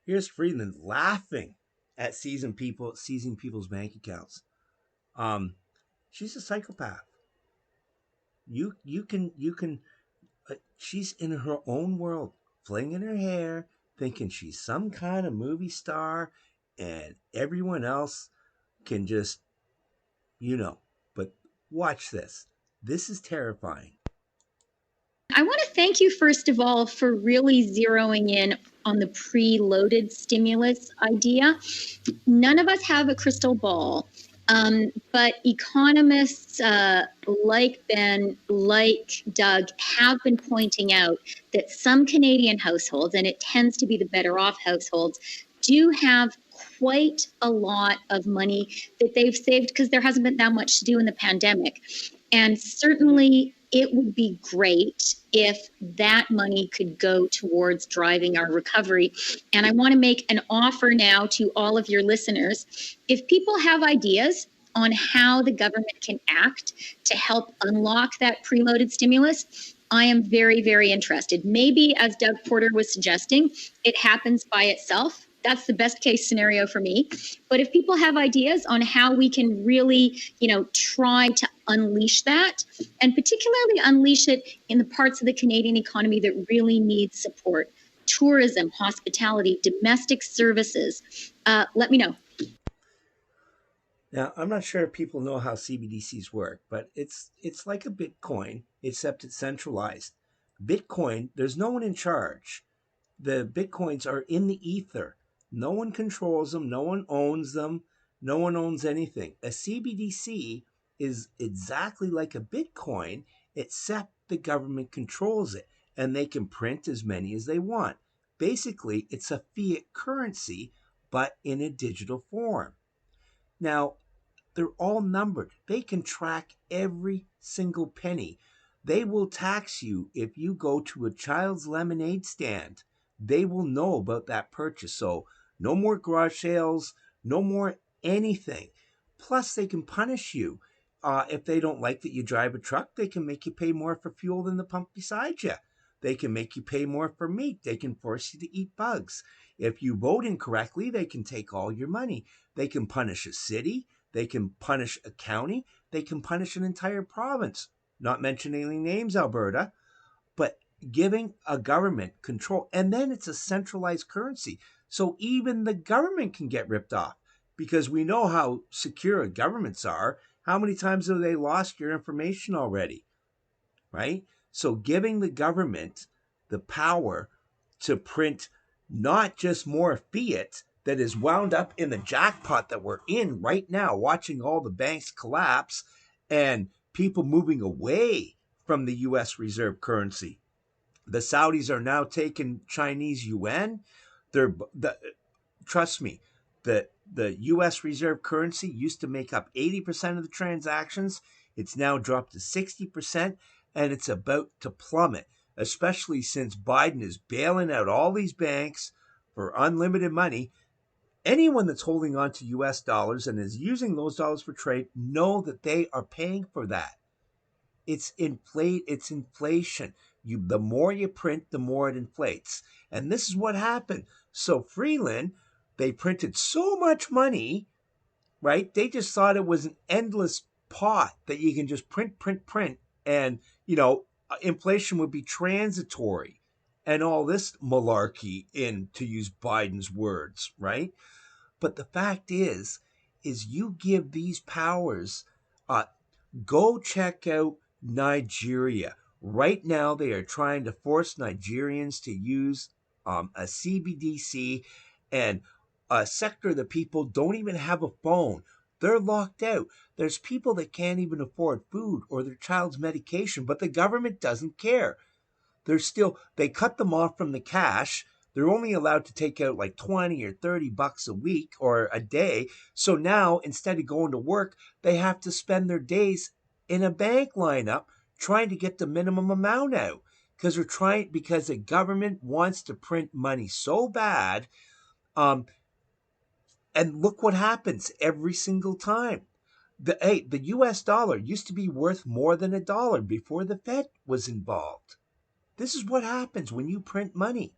Here's Freeland laughing at seizing people's bank accounts. Um, she's a psychopath. You can. She's in her own world, flinging her hair, thinking she's some kind of movie star, and everyone else can just, you know. But watch this. This is terrifying. I want to thank you, first of all, for really zeroing in on the preloaded stimulus idea. None of us have a crystal ball, but economists like Ben, like Doug, have been pointing out that some Canadian households, and it tends to be the better off households, do have quite a lot of money that they've saved because there hasn't been that much to do in the pandemic. And certainly it would be great if that money could go towards driving our recovery. And I want to make an offer now to all of your listeners. If people have ideas on how the government can act to help unlock that preloaded stimulus, I am very, very interested. Maybe, as Doug Porter was suggesting, it happens by itself. That's the best case scenario for me. But if people have ideas on how we can really, try to unleash that, and particularly unleash it in the parts of the Canadian economy that really need support, tourism, hospitality, domestic services, let me know. Now, I'm not sure if people know how CBDCs work, but it's like a Bitcoin, except it's centralized. Bitcoin, there's no one in charge. The Bitcoins are in the ether. No one controls them, no one owns them, no one owns anything. A CBDC is exactly like a Bitcoin, except the government controls it and they can print as many as they want. Basically, it's a fiat currency, but in a digital form. Now, they're all numbered. They can track every single penny. They will tax you if you go to a child's lemonade stand. They will know about that purchase. So, no more garage sales, no more anything. Plus, they can punish you. If they don't like that you drive a truck, they can make you pay more for fuel than the pump beside you. They can make you pay more for meat. They can force you to eat bugs. If you vote incorrectly, they can take all your money. They can punish a city. They can punish a county. They can punish an entire province. Not mentioning any names, Alberta, but giving a government control. And then it's a centralized currency. So even the government can get ripped off because we know how secure governments are. How many times have they lost your information already? Right? So giving the government the power to print not just more fiat that is wound up in the jackpot that we're in right now, watching all the banks collapse and people moving away from the US reserve currency. The Saudis are now taking Chinese yuan. Trust me, the US reserve currency used to make up 80% of the transactions. It's now dropped to 60%, and it's about to plummet, especially since Biden is bailing out all these banks for unlimited money. Anyone that's holding on to US dollars and is using those dollars for trade know that they are paying for that. It's inflation. The more you print, the more it inflates. And this is what happened. So Freeland, they printed so much money, right? They just thought it was an endless pot that you can just print, print, print, and inflation would be transitory, and all this malarkey, in to use Biden's words, right? But the fact is you give these powers. Go check out Nigeria. Right now, they are trying to force Nigerians to use a CBDC, and a sector of the people don't even have a phone. They're locked out. There's people that can't even afford food or their child's medication, but the government doesn't care. They cut them off from the cash. They're only allowed to take out like 20 or 30 bucks a week or a day. So now, instead of going to work, they have to spend their days in a bank lineup trying to get the minimum amount out because the government wants to print money so bad. And look what happens every single time. The US dollar used to be worth more than $1 before the Fed was involved. This is what happens when you print money.